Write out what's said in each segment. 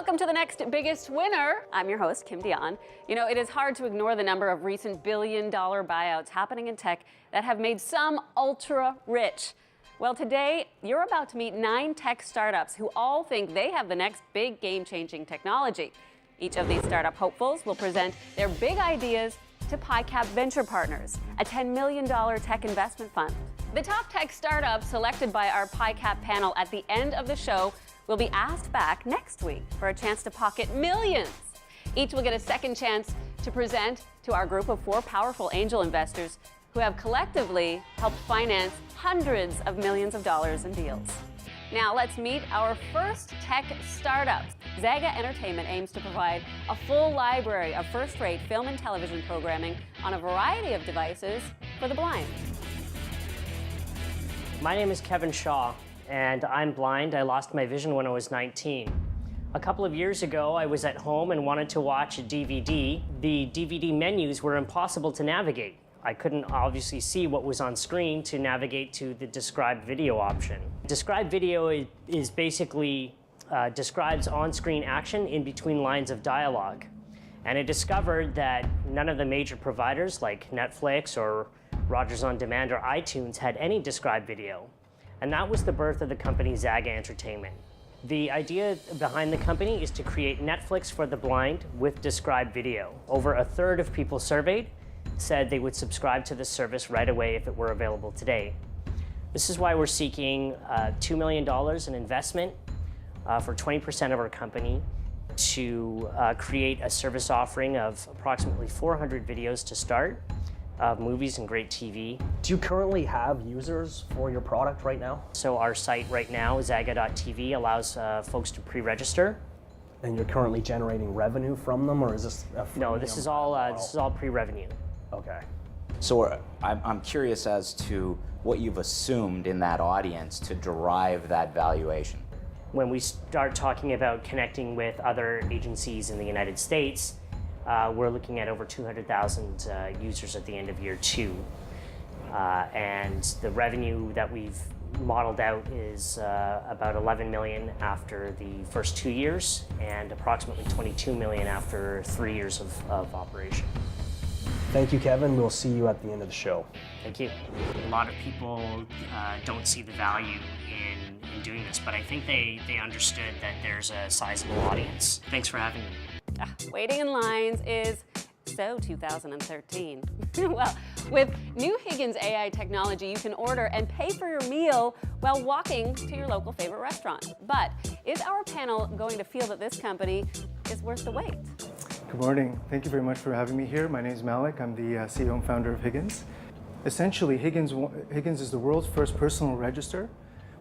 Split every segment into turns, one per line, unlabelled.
Welcome to the next biggest winner. I'm your host, Kim Dion. You know, it is hard to ignore the number of recent billion-dollar buyouts happening in tech that have made some ultra rich. Well, today, you're about to meet 9 tech startups who all think they have the next big game-changing technology. Each of these startup hopefuls will present their big ideas to PiCap Venture Partners, a $10 million tech investment fund. The top tech startups selected by our PiCap panel at the end of the show will be asked back next week for a chance to pocket millions. Each will get a second chance to present to our group of 4 powerful angel investors who have collectively helped finance hundreds of millions of dollars in deals. Now let's meet our first tech startup. Zaga Entertainment aims to provide a full library of first-rate film and television programming on a variety of devices for the blind.
My name is Kevin Shaw, and I'm blind. I lost my vision when I was 19. A couple of years ago, I was at home and wanted to watch a DVD. The DVD menus were impossible to navigate. I couldn't obviously see what was on screen to navigate to the described video option. Described video is basically describes on-screen action in between lines of dialogue. And I discovered that none of the major providers like Netflix or Rogers On Demand or iTunes had any described video. And that was the birth of the company Zaga Entertainment. The idea behind the company is to create Netflix for the blind with described video. Over a third of people surveyed said they would subscribe to this service right away if it were available today. This is why we're seeking $2 million in investment for 20% of our company to create a service offering of approximately 400 videos to start, of movies and great TV.
Do you currently have users for your product right now?
So our site right now, zaga.tv, allows folks to pre-register.
And you're currently generating revenue from them, or is this a freemium?
No, this is all pre-revenue.
Okay.
So I'm curious as to what you've assumed in that audience to derive that valuation.
When we start talking about connecting with other agencies in the United States, we're looking at over 200,000 users at the end of year 2. And the revenue that we've modeled out is about 11 million after the first 2 years and approximately 22 million after 3 years of operation.
Thank you, Kevin. We'll see you at the end of the show.
Thank you. A lot of people don't see the value in doing this, but I think they understood that there's a sizable audience. Thanks for having me.
Waiting in lines is so 2013. Well, with new Higgins AI technology, you can order and pay for your meal while walking to your local favorite restaurant. But is our panel going to feel that this company is worth the wait?
Good morning. Thank you very much for having me here. My name is Malik. I'm the CEO and founder of Higgins. Essentially, Higgins is the world's first personal register.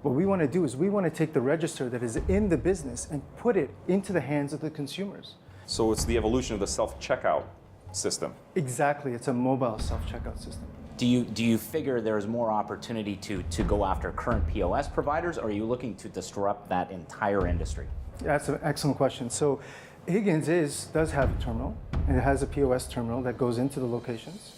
What we want to do is we want to take the register that is in the business and put it into the hands of the consumers.
So it's the evolution of the self-checkout system.
Exactly. It's a mobile self-checkout system.
Do you figure there's more opportunity to go after current POS providers, or are you looking to disrupt that entire industry?
That's an excellent question. So Higgins does have a terminal, and it has a POS terminal that goes into the locations.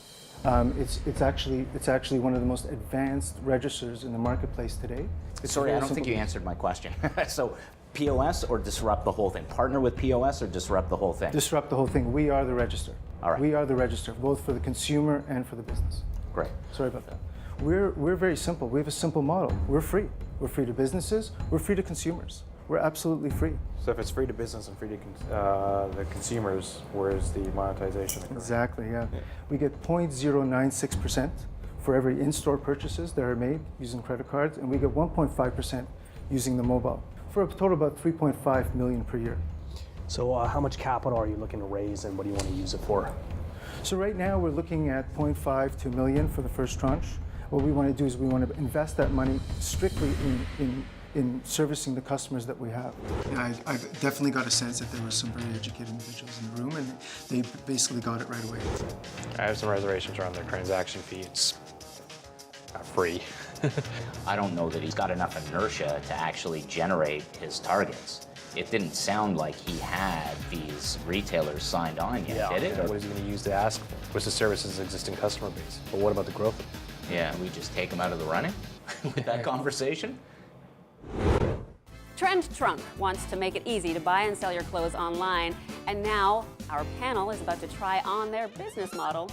It's actually one of the most advanced registers in the marketplace today.
Sorry, I don't think you answered my question. So POS or disrupt the whole thing? Partner with POS or disrupt the whole thing?
Disrupt the whole thing. We are the register.
All right.
We are the register, both for the consumer and for the business.
Great.
Sorry about that. We're very simple. We have a simple model. We're free. We're free to businesses. We're free to consumers. We're absolutely free.
So if it's free to business and free to the consumers, where's the monetization occur?
Exactly, yeah. We get 0.096% for every in-store purchases that are made using credit cards, and we get 1.5% using the mobile, for a total of about 3.5 million per year.
So how much capital are you looking to raise, and what do you want to use it for?
So right now we're looking at 0.5 to 1 million for the first tranche. What we want to do is we want to invest that money strictly in servicing the customers that we have. Yeah, I've definitely got a sense that there were some very educated individuals in the room, and they basically got it right away.
I have some reservations around their transaction fee. It's not free.
I don't know that he's got enough inertia to actually generate his targets. It didn't sound like he had these retailers signed on yet, did it?
What is he going to use to ask for? What's to service his existing customer base? But what about the growth?
Yeah, we just take him out of the running with that conversation?
Trend Trunk wants to make it easy to buy and sell your clothes online, and now our panel is about to try on their business model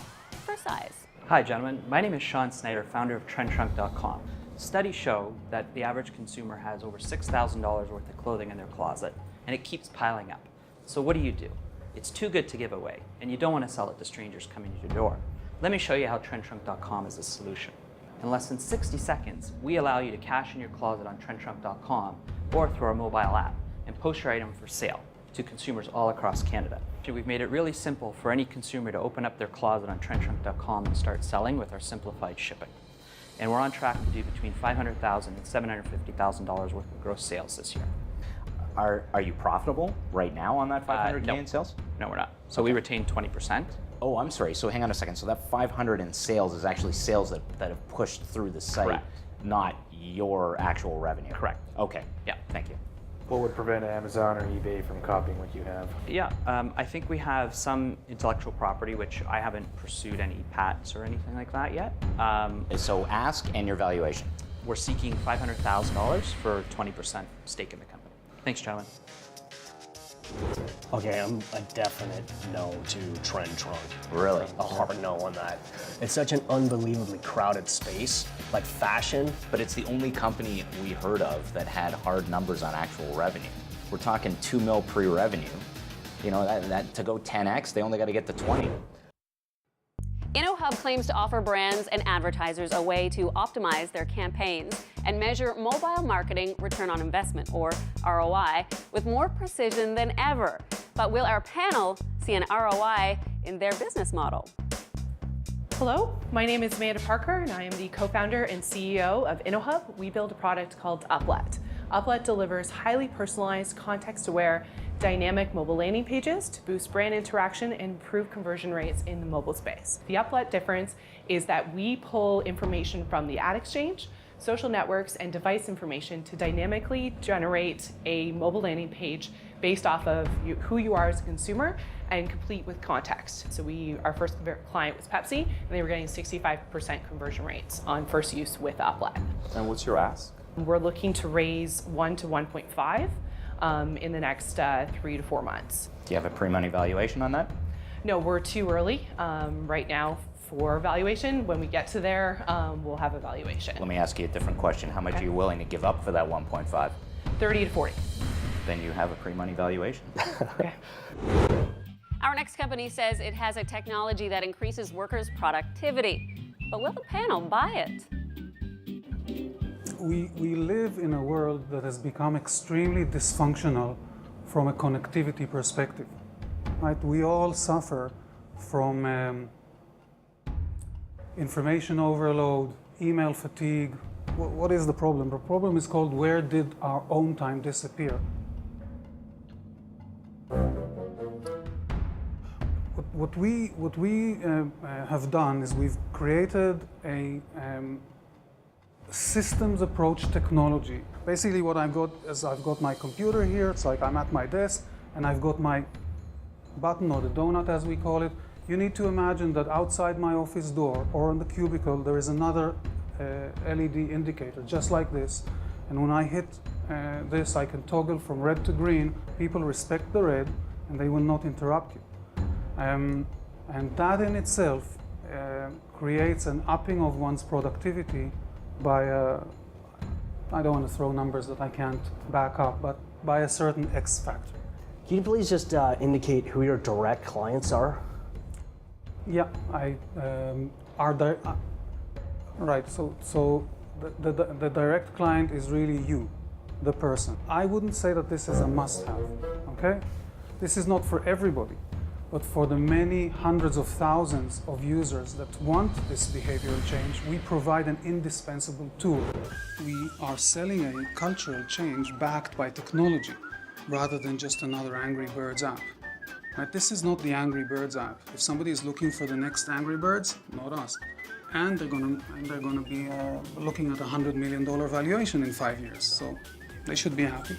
for size.
Hi gentlemen, my name is Sean Snyder, founder of TrendTrunk.com. Studies show that the average consumer has over $6,000 worth of clothing in their closet, and it keeps piling up. So what do? It's too good to give away, and you don't want to sell it to strangers coming to your door. Let me show you how TrendTrunk.com is a solution. In less than 60 seconds, we allow you to cash in your closet on TrendTrunk.com or through our mobile app and post your item for sale to consumers all across Canada. We've made it really simple for any consumer to open up their closet on TrendTrunk.com and start selling with our simplified shipping. And we're on track to do between $500,000 and $750,000 worth of gross sales this year.
Are you profitable right now on that 500K
no.
in sales?
No, we're not. So we retain 20%.
Oh, I'm sorry. So hang on a second. So that 500 in sales is actually sales that have pushed through the site,
Correct.
not your actual revenue.
Correct.
Okay.
Yeah.
Thank you.
What would prevent Amazon or eBay from copying what you have?
Yeah, I think we have some intellectual property, which I haven't pursued any patents or anything like that yet.
So ask and your valuation.
We're seeking $500,000 for 20% stake in the company. Thanks, gentlemen.
Okay, I'm a definite no to Trend Trunk.
Really?
A hard no on that. It's such an unbelievably crowded space, like fashion.
But it's the only company we heard of that had hard numbers on actual revenue. We're talking 2 mil pre-revenue. You know, that to go 10x, they only got to get to 20.
InnoHub claims to offer brands and advertisers a way to optimize their campaigns and measure mobile marketing return on investment, or ROI, with more precision than ever. But will our panel see an ROI in their business model?
Hello, my name is Amanda Parker, and I am the co-founder and CEO of InnoHub. We build a product called Uplet. Uplet delivers highly personalized, context-aware, dynamic mobile landing pages to boost brand interaction and improve conversion rates in the mobile space. The Uplet difference is that we pull information from the ad exchange, social networks, and device information to dynamically generate a mobile landing page based off of who you are as a consumer and complete with context. So our first client was Pepsi, and they were getting 65% conversion rates on first use with Uplet.
And what's your ask?
We're looking to raise 1 to 1.5 in the next 3 to 4 months.
Do you have a pre-money valuation on that?
No, we're too early right now for valuation. When we get to there, we'll have a valuation.
Let me ask you a different question. How much are you willing to give up for that 1.5?
30 to 40.
Then you have a pre-money valuation.
Okay.
Our next company says it has a technology that increases workers' productivity. But will the panel buy it?
We live in a world that has become extremely dysfunctional from a connectivity perspective. Right? We all suffer from information overload, email fatigue. What is the problem? The problem is called, where did our own time disappear? What we have done is we've created a systems approach technology. Basically what I've got is I've got my computer here. It's like I'm at my desk and I've got my button, or the donut as we call it. You need to imagine that outside my office door or on the cubicle there is another LED indicator just like this. And when I hit this, I can toggle from red to green. People respect the red and they will not interrupt you. And that in itself creates an upping of one's productivity by I don't want to throw numbers that I can't back up, but by a certain X factor.
Can you please just indicate who your direct clients are?
Yeah, right. So the direct client is really you, the person. I wouldn't say that this is a must-have. Okay, this is not for everybody. But for the many hundreds of thousands of users that want this behavioral change, we provide an indispensable tool. We are selling a cultural change backed by technology, rather than just another Angry Birds app. Right? This is not the Angry Birds app. If somebody is looking for the next Angry Birds, not us. And they're gonna be looking at a $100 million valuation in 5 years. So they should be happy.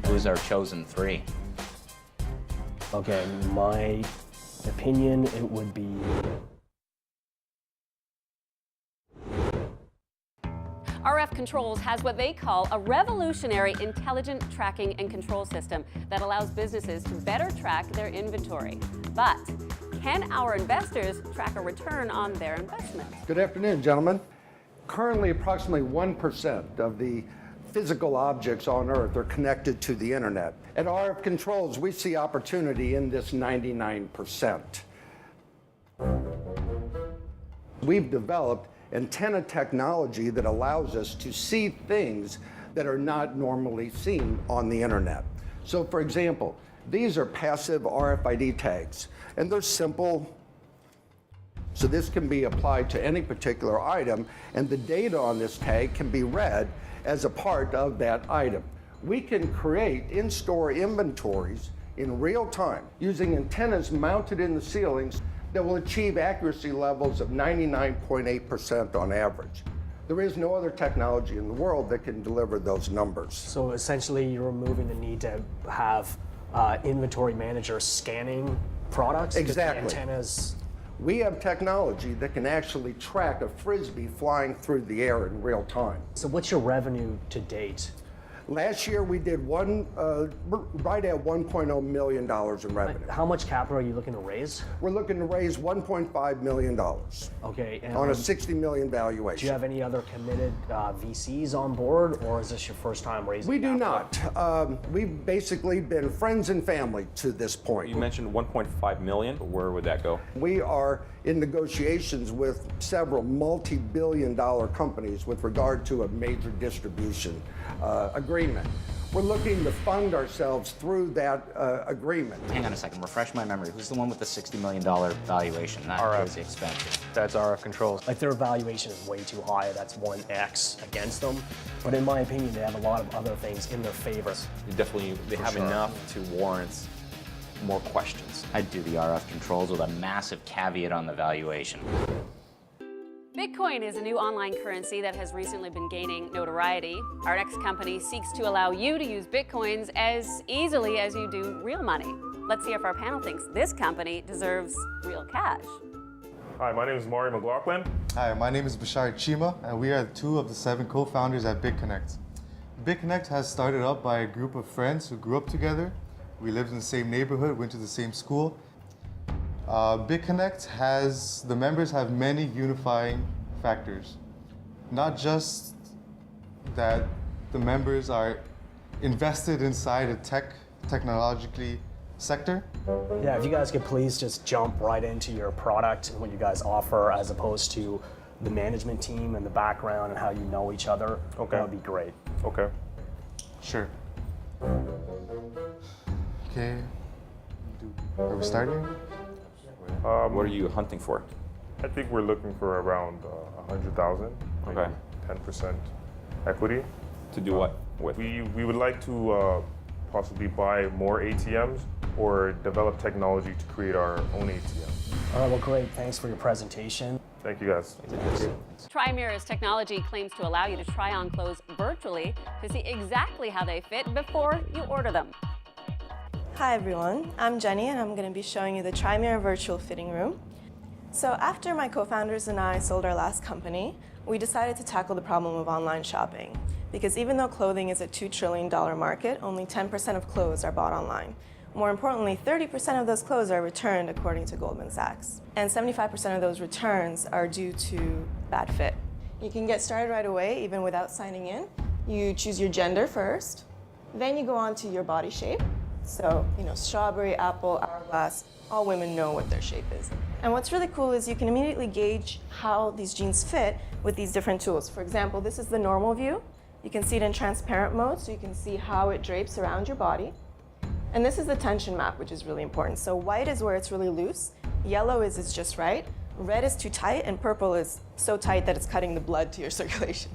Who's our chosen 3?
Okay, my opinion, it would be
RF Controls has what they call a revolutionary intelligent tracking and control system that allows businesses to better track their inventory. But can our investors track a return on their investment?
Good afternoon, gentlemen. Currently, approximately 1% of the physical objects on Earth are connected to the internet. At RF Controls, we see opportunity in this 99%. We've developed antenna technology that allows us to see things that are not normally seen on the internet. So for example, these are passive RFID tags, and they're simple. So this can be applied to any particular item, and the data on this tag can be read as a part of that item. We can create in-store inventories in real time using antennas mounted in the ceilings that will achieve accuracy levels of 99.8% on average. There is no other technology in the world that can deliver those numbers.
So essentially, you're removing the need to have inventory managers scanning products?
Exactly.
Antennas.
We have technology that can actually track a Frisbee flying through the air in real time.
So what's your revenue to date?
Last year, we did right at $1.0 million in revenue.
How much capital are you looking to raise?
We're looking to raise $1.5 million.
Okay. And
on a $60 million valuation.
Do you have any other committed VCs on board, or is this your first time raising
We do
capital?
not. We've basically been friends and family to this point.
You mentioned 1.5 million. Where would that go?
We are in negotiations with several multi-billion-dollar companies with regard to a major distribution agreement. We're looking to fund ourselves through that agreement.
Hang on a second, refresh my memory. Who's the one with the $60 million valuation? That was expensive.
That's RF Controls.
Like, their valuation is way too high. That's 1x against them. But in my opinion, they have a lot of other things in their favor.
They have enough to warrant more questions.
I'd do the RF Controls with a massive caveat on the valuation.
Bitcoin is a new online currency that has recently been gaining notoriety. Our next company seeks to allow you to use Bitcoins as easily as you do real money. Let's see if our panel thinks this company deserves real cash.
Hi, my name is Maury McLaughlin.
Hi, my name is Bashar Chima, and we are 2 of the 7 co-founders at BitConnect. BitConnect has started up by a group of friends who grew up together. We lived in the same neighborhood, went to the same school. BitConnect the members have many unifying factors. Not just that the members are invested inside a technologically sector.
Yeah, if you guys could please just jump right into your product and what you guys offer as opposed to the management team and the background and how you know each other, that would be great.
Okay.
Sure. Okay. Are we starting?
What are you hunting for?
I think we're looking for around 100,000.
Okay.
10% equity.
To do what with?
We would like to possibly buy more ATMs or develop technology to create our own ATM.
All right, well, great. Thanks for your presentation.
Thank you, guys.
TriMirror's technology claims to allow you to try on clothes virtually to see exactly how they fit before you order them.
Hi everyone, I'm Jenny and I'm going to be showing you the TriMirror virtual fitting room. So after my co-founders and I sold our last company, we decided to tackle the problem of online shopping. Because even though clothing is a $2 trillion market, only 10% of clothes are bought online. More importantly, 30% of those clothes are returned according to Goldman Sachs. And 75% of those returns are due to bad fit. You can get started right away, even without signing in. You choose your gender first, then you go on to your body shape. So, strawberry, apple, hourglass, all women know what their shape is. And what's really cool is you can immediately gauge how these jeans fit with these different tools. For example, this is the normal view. You can see it in transparent mode, so you can see how it drapes around your body. And this is the tension map, which is really important. So white is where it's really loose, yellow is it's just right, red is too tight, and purple is so tight that it's cutting the blood to your circulation.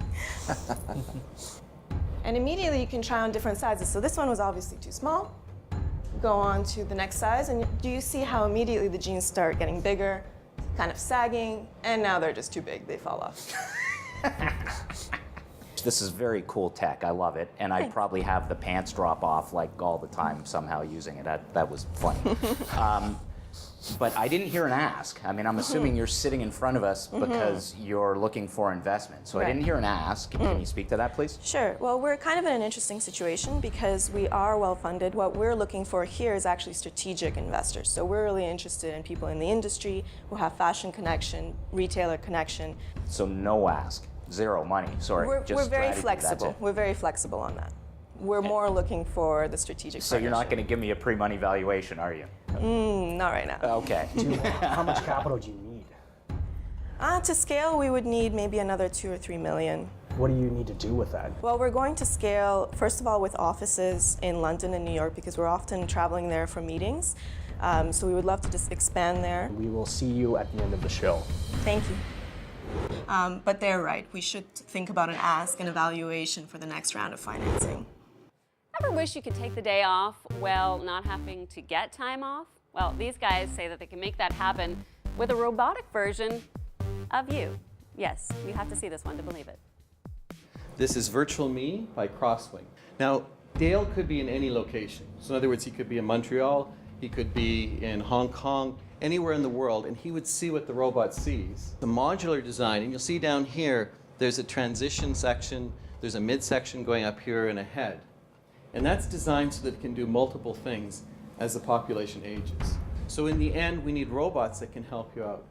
And immediately you can try on different sizes. So this one was obviously too small. Go on to the next size, and do you see how immediately the jeans start getting bigger, kind of sagging, and now they're just too big, they fall off.
This is very cool tech. I love it. And I probably have the pants drop off like all the time somehow using it. That was funny. But I didn't hear an ask. I mean, I'm assuming you're sitting in front of us because you're looking for investment. So I didn't hear an ask. Can you speak to that, please?
Sure. Well, we're kind of in an interesting situation because we are well funded. What we're looking for here is actually strategic investors. So we're really interested in people in the industry who have fashion connection, retailer connection.
So no ask, zero money. Sorry,
We're
just
very
strategy,
flexible.
that's it.
We're very flexible on that. We're more looking for the strategic
So you're not
partnership.
going to give me a pre-money valuation, are you?
Not right now.
Okay.
How much capital do you need?
To scale, we would need maybe another 2 or 3 million.
What do you need to do with that?
Well, we're going to scale, first of all, with offices in London and New York because we're often traveling there for meetings. So we would love to just expand there.
We will see you at the end of the show.
Thank you. But they're right. We should think about an ask and evaluation for the next round of financing.
Ever wish you could take the day off while not having to get time off? Well, these guys say that they can make that happen with a robotic version of you. Yes, you have to see this one to believe it.
This is Virtual Me by Crosswing. Now, Dale could be in any location. So in other words, he could be in Montreal, he could be in Hong Kong, anywhere in the world, and he would see what the robot sees. The modular design, and you'll see down here, there's a transition section, there's a midsection going up here, and a head. And that's designed so that it can do multiple things as the population ages. So in the end, we need robots that can help you out.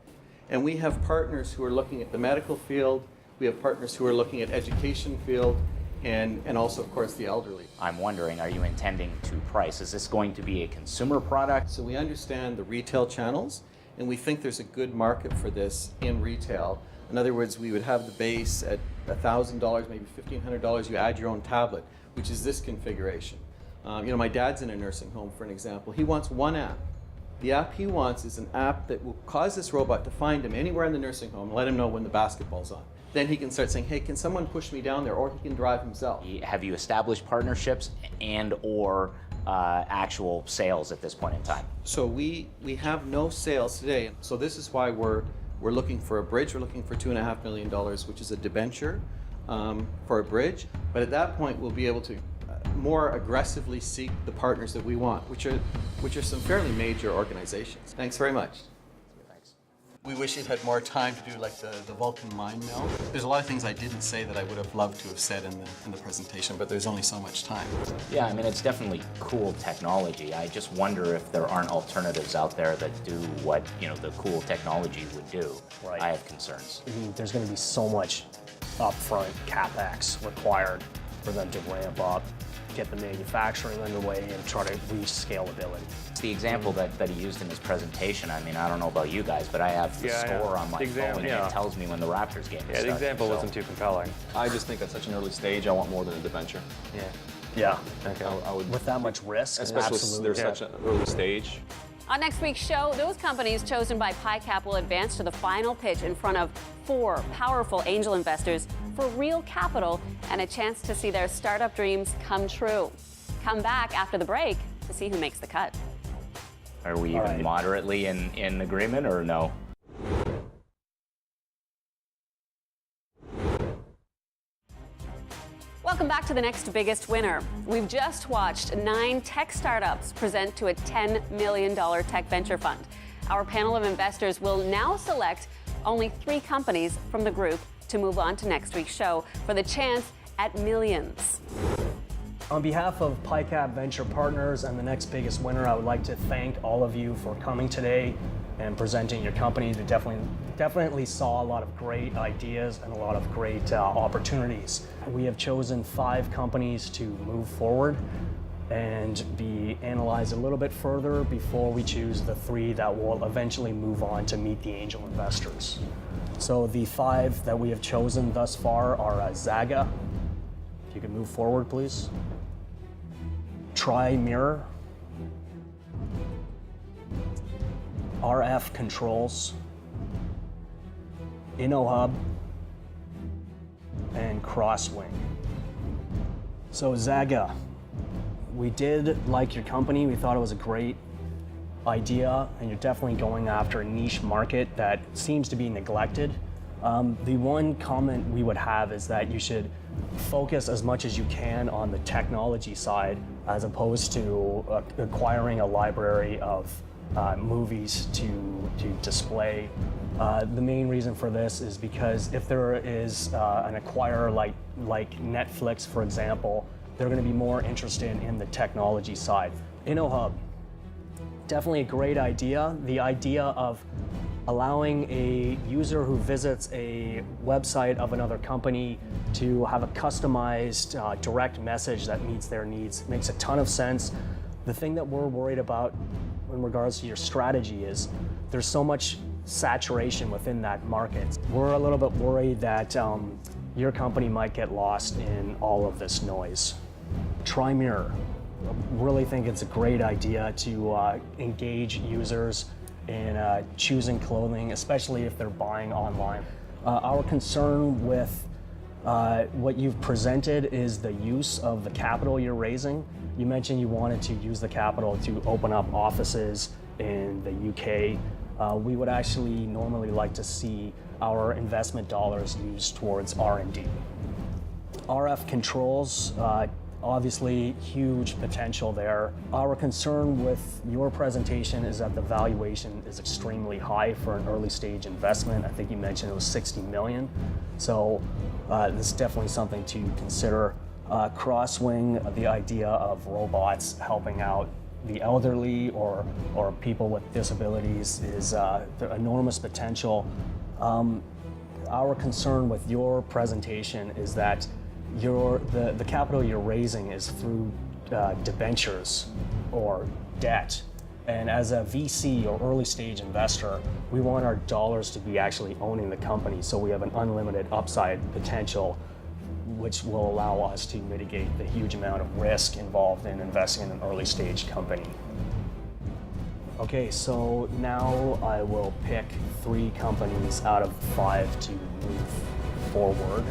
And we have partners who are looking at the medical field, we have partners who are looking at education field, and also, of course, the elderly.
I'm wondering, are you intending to price? Is this going to be a consumer product?
So we understand the retail channels, and we think there's a good market for this in retail. In other words, we would have the base at $1,000, maybe $1,500. You add your own tablet, which is this configuration. My dad's in a nursing home, for an example. He wants one app. The app he wants is an app that will cause this robot to find him anywhere in the nursing home and let him know when the basketball's on. Then he can start saying, hey, can someone push me down there? Or he can drive himself.
Have you established partnerships and or actual sales at this point in time?
So we have no sales today. So this is why we're looking for a bridge. We're looking for $2.5 million, which is a debenture for a bridge. But at that point, we'll be able to more aggressively seek the partners that we want, which are some fairly major organizations. Thanks very much.
Thanks.
We wish it had more time to do like the Vulcan mind meld. There's a lot of things I didn't say that I would have loved to have said in the presentation, but there's only so much time.
Yeah, I mean, it's definitely cool technology. I just wonder if there aren't alternatives out there that do what, the cool technology would do.
Right.
I have concerns.
I mean, there's going to be so much upfront CapEx required for them to ramp up, get the manufacturing underway, and try to reach scalability.
The example that he used in his presentation, I mean, I don't know about you guys, but I have the score on my phone, and it tells me when the Raptors game is starting.
The example wasn't too compelling.
I just think at such an early stage, I want more than a debenture.
Yeah.
Okay. I would,
with that much risk,
especially
absolutely.
there's such an early stage.
On next week's show, those companies chosen by PiCap will advance to the final pitch in front of 4 powerful angel investors for real capital and a chance to see their startup dreams come true. Come back after the break to see who makes the cut.
Are we even moderately in agreement or no?
Welcome back to the next biggest winner. We've just watched 9 tech startups present to a $10 million tech venture fund. Our panel of investors will now select only 3 companies from the group to move on to next week's show for the chance at millions.
On behalf of PiCap Venture Partners and the next biggest winner, I would like to thank all of you for coming today and presenting your company. They definitely saw a lot of great ideas and a lot of great opportunities. We have chosen 5 companies to move forward and be analyzed a little bit further before we choose the 3 that will eventually move on to meet the angel investors. So the 5 that we have chosen thus far are Zaga. If you could move forward, please. Try Mirror, RF Controls, InnoHub, and Crosswing. So Zaga, we did like your company. We thought it was a great idea, and you're definitely going after a niche market that seems to be neglected. The one comment we would have is that you should focus as much as you can on the technology side as opposed to acquiring a library of movies to display. The main reason for this is because if there is an acquirer like Netflix, for example, they're going to be more interested in the technology side. InnoHub, definitely a great idea. The idea of allowing a user who visits a website of another company to have a customized direct message that meets their needs makes a ton of sense. The thing that we're worried about in regards to your strategy is there's so much saturation within that market. We're a little bit worried that your company might get lost in all of this noise. Try Mirror. I really think it's a great idea to engage users in choosing clothing, especially if they're buying online. Our concern with what you've presented is the use of the capital you're raising. You mentioned you wanted to use the capital to open up offices in the UK. We would actually normally like to see our investment dollars used towards R&D. RF controls, obviously huge potential there. Our concern with your presentation is that the valuation is extremely high for an early stage investment. I think you mentioned it was 60 million. So this is definitely something to consider. Crosswing, the idea of robots helping out the elderly or people with disabilities is enormous potential. Our concern with your presentation is that the capital you're raising is through debentures or debt. And as a VC or early stage investor, we want our dollars to be actually owning the company so we have an unlimited upside potential, which will allow us to mitigate the huge amount of risk involved in investing in an early stage company. Okay, so now I will pick 3 companies out of 5 to move forward.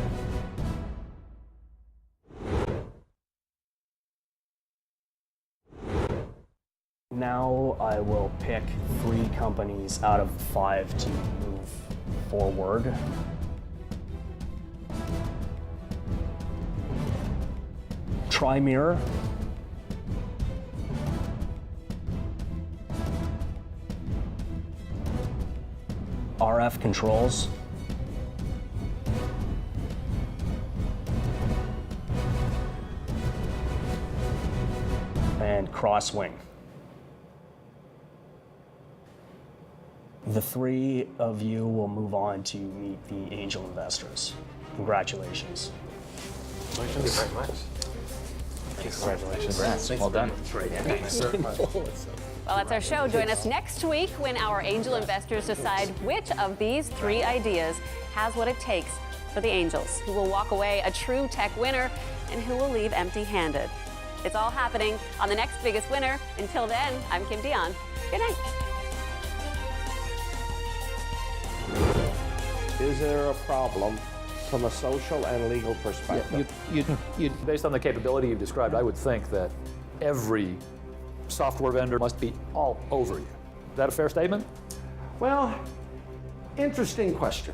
Now I will pick 3 companies out of 5 to move forward. Try Mirror. RF controls. And Crosswing. The 3 of you will move on to meet the angel investors. Congratulations.
Thank you very much. Congratulations.
Congrats. Well done.
Well, that's our show. Join us next week when our angel investors decide which of these 3 ideas has what it takes for the angels, who will walk away a true tech winner and who will leave empty-handed. It's all happening on The Next Biggest Winner. Until then, I'm Kim Dion. Good night.
Is there a problem from a social and legal perspective?
Based on the capability you've described, I would think that every software vendor must be all over you. Is that a fair statement?
Well, interesting question.